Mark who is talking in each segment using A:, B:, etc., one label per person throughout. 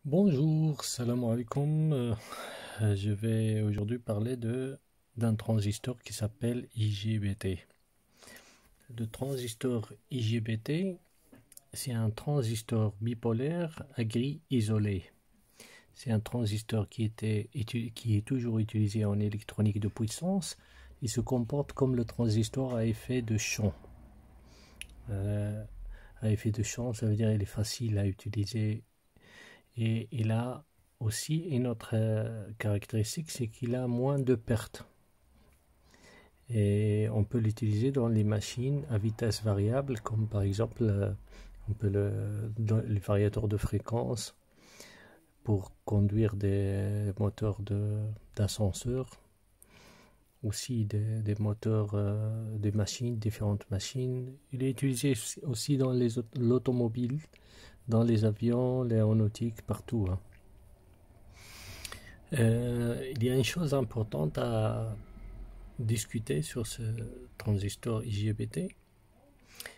A: Bonjour, salam alaikum. Je vais aujourd'hui parler d'un transistor qui s'appelle IGBT. Le transistor IGBT, c'est un transistor bipolaire à grille isolée. C'est un transistor qui est toujours utilisé en électronique de puissance. Il se comporte comme le transistor à effet de champ. À effet de champ, ça veut dire qu'il est facile à utiliser. Et il a aussi une autre caractéristique, c'est qu'il a moins de pertes. Et on peut l'utiliser dans les machines à vitesse variable, comme par exemple dans les variateurs de fréquence pour conduire des moteurs d'ascenseur, aussi des moteurs des machines, différentes machines. Il est utilisé aussi dans l'automobile, dans les avions, l'aéronautique, partout. Il y a une chose importante à discuter sur ce transistor IGBT,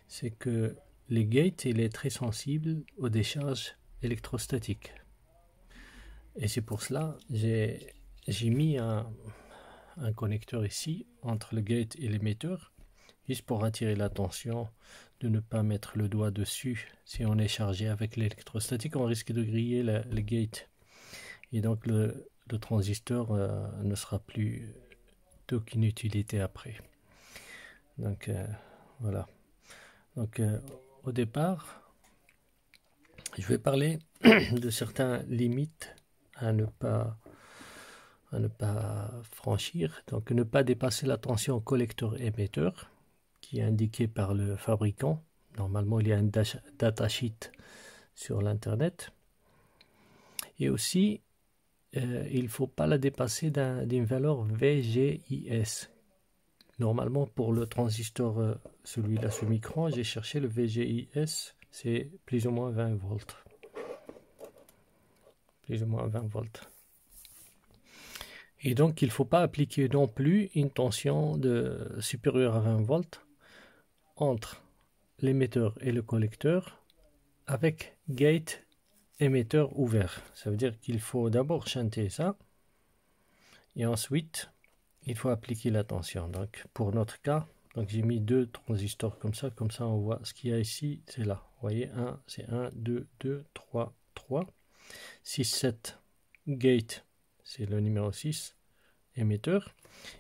A: c'est que le gate il est très sensible aux décharges électrostatiques. Et c'est pour cela que j'ai mis un connecteur ici entre le gate et l'émetteur, juste pour attirer l'attention de ne pas mettre le doigt dessus. Si on est chargé avec l'électrostatique, on risque de griller le gate. Et donc le transistor ne sera plus d'aucune utilité après. Donc voilà. Donc au départ, je vais parler de certaines limites à ne pas franchir. Donc ne pas dépasser la tension collecteur-émetteur qui est indiquée par le fabricant. Normalement, il y a un datasheet sur l'internet. Et aussi, il ne faut pas la dépasser d'une valeur VGIS. Normalement, pour le transistor, celui-là, ce micron, j'ai cherché le VGIS, c'est plus ou moins 20 volts. Plus ou moins 20 volts. Et donc, il ne faut pas appliquer non plus une tension supérieure à 20 volts entre l'émetteur et le collecteur avec gate émetteur ouvert. Ça veut dire qu'il faut d'abord shunter ça et ensuite il faut appliquer la tension. Donc pour notre cas, donc j'ai mis deux transistors comme ça on voit ce qu'il y a ici, c'est là. Vous voyez, c'est 1, 2, 2, 3, 3, 6, 7, gate, c'est le numéro 6, émetteur.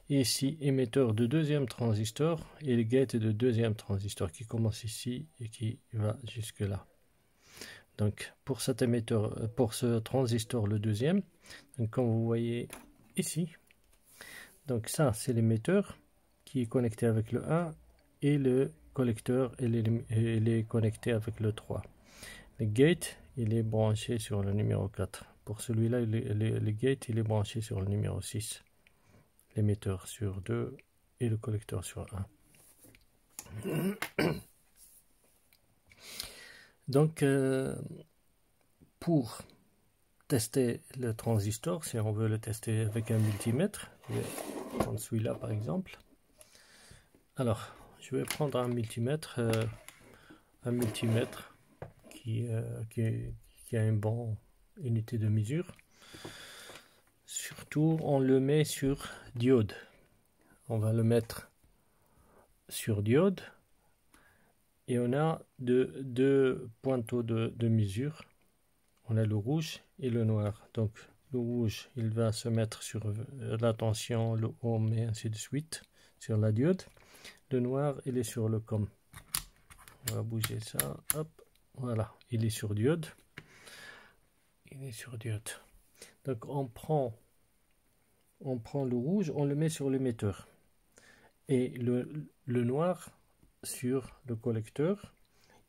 A: Et ici, émetteur de deuxième transistor et le gate de deuxième transistor qui commence ici et qui va jusque là. Donc pour cet émetteur, pour ce transistor le deuxième, donc comme vous voyez ici, donc ça c'est l'émetteur qui est connecté avec le 1 et le collecteur il est connecté avec le 3. Le gate il est branché sur le numéro 4. Pour celui-là le gate il est branché sur le numéro 6. L'émetteur sur 2 et le collecteur sur 1. Donc pour tester le transistor, si on veut le tester avec un multimètre, je vais prendre celui-là par exemple. Alors, je vais prendre un multimètre qui a une bonne unité de mesure. Surtout, on le met sur diode. On va le mettre sur diode et on a deux pointeaux de mesure. On a le rouge et le noir. Donc le rouge, il va se mettre sur la tension, le ohm et ainsi de suite sur la diode. Le noir, il est sur le COM. On va bouger ça. Hop, voilà, il est sur diode. Il est sur diode. Donc on prend le rouge, on le met sur l'émetteur. Et le noir sur le collecteur.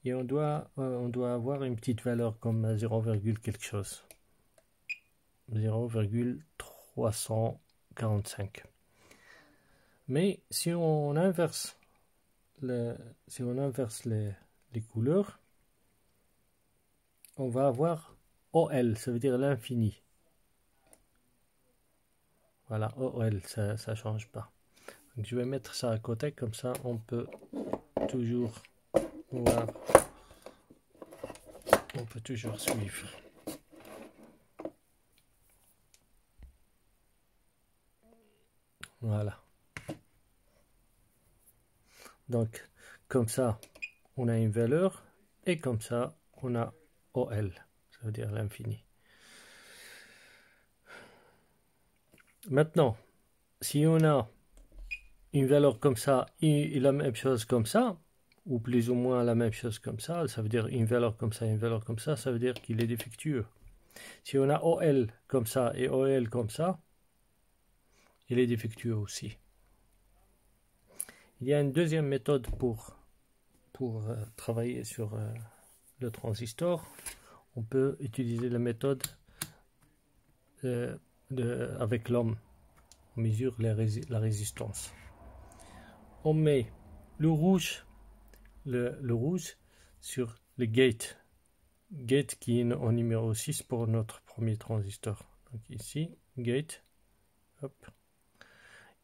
A: Et on doit avoir une petite valeur comme 0, quelque chose. 0,345. Mais si on inverse les couleurs, on va avoir OL, ça veut dire l'infini. Voilà, OL, ça ne change pas. Donc je vais mettre ça à côté, comme ça on peut toujours voir, on peut toujours suivre. Voilà. Donc, comme ça, on a une valeur, et comme ça, on a OL, ça veut dire l'infini. Maintenant, si on a une valeur comme ça et la même chose comme ça, ou plus ou moins la même chose comme ça veut dire une valeur comme ça, une valeur comme ça veut dire qu'il est défectueux. Si on a OL comme ça et OL comme ça, il est défectueux aussi. Il y a une deuxième méthode pour travailler sur le transistor. On peut utiliser la méthode avec l'homme. On mesure la résistance. On met le rouge sur le gate qui est en numéro 6 pour notre premier transistor. Donc ici, gate, hop.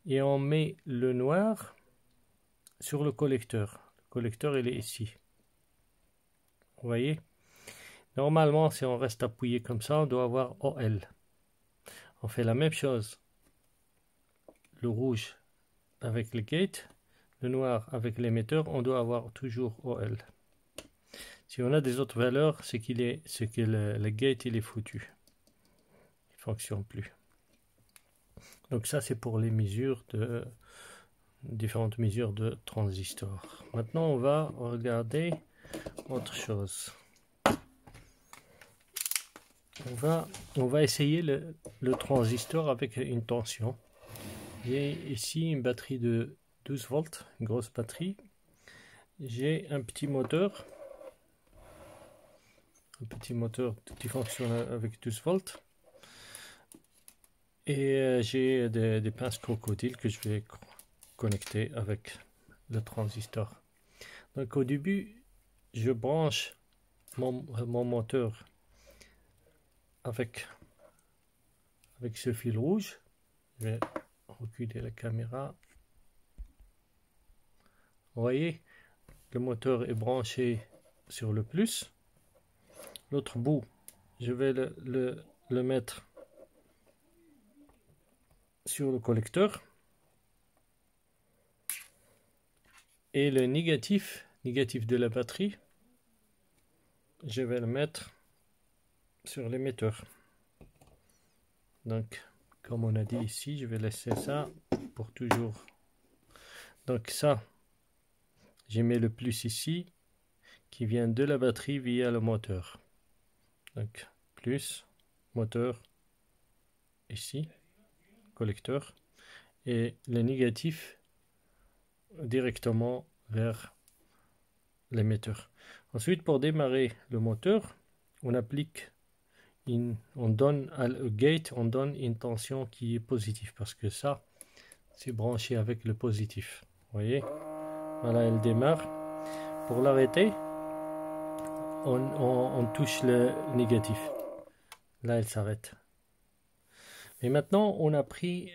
A: Et on met le noir sur le collecteur. Le collecteur, il est ici. Vous voyez? Normalement, si on reste appuyé comme ça, on doit avoir OL. On fait la même chose. Le rouge avec le gate, le noir avec l'émetteur, on doit avoir toujours OL. Si on a des autres valeurs, c'est que le gate il est foutu. Il ne fonctionne plus. Donc ça, c'est pour les différentes mesures de transistors. Maintenant, on va regarder autre chose. On va essayer le transistor avec une tension. J'ai ici une batterie de 12 volts, une grosse batterie. J'ai un petit moteur qui fonctionne avec 12 volts. Et j'ai des pinces crocodiles que je vais connecter avec le transistor. Donc au début, je branche mon moteur avec ce fil rouge. Je vais reculer la caméra. Vous voyez, le moteur est branché sur le plus. L'autre bout, je vais le mettre sur le collecteur. Et le négatif de la batterie, je vais le mettre sur l'émetteur. Donc, comme on a dit ici, je vais laisser ça pour toujours. Donc ça, j'ai mis le plus ici, qui vient de la batterie via le moteur. Donc, plus, moteur, ici, collecteur, et le négatif directement vers l'émetteur. Ensuite, pour démarrer le moteur, on applique on donne à le gate, on donne une tension qui est positive parce que ça, c'est branché avec le positif. Vous voyez, voilà, elle démarre. Pour l'arrêter, on touche le négatif. Là, elle s'arrête. Et maintenant, on a pris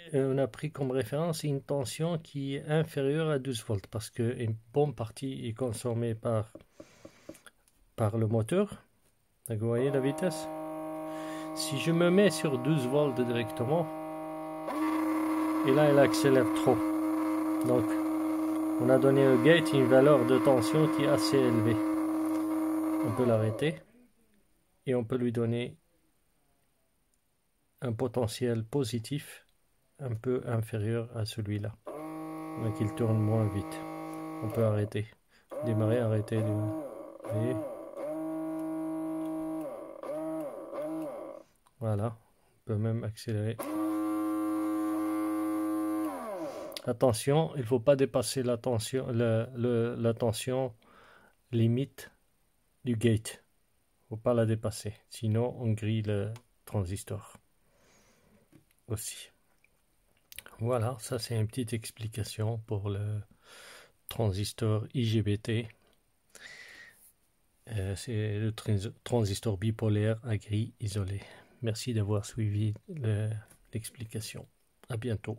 A: comme référence une tension qui est inférieure à 12 volts parce qu'une bonne partie est consommée par le moteur. Donc, vous voyez la vitesse. Si je me mets sur 12 volts directement, et là, elle accélère trop. Donc, on a donné au gate une valeur de tension qui est assez élevée. On peut l'arrêter et on peut lui donner un potentiel positif un peu inférieur à celui-là. Donc il tourne moins vite. On peut arrêter. Démarrer, arrêter. Vous voyez ? Voilà. On peut même accélérer. Attention, il ne faut pas dépasser la tension limite du gate. Il ne faut pas la dépasser. Sinon, on grille le transistor. Aussi. Voilà, ça c'est une petite explication pour le transistor IGBT. C'est le transistor bipolaire à grille isolée. Merci d'avoir suivi l'explication. À bientôt.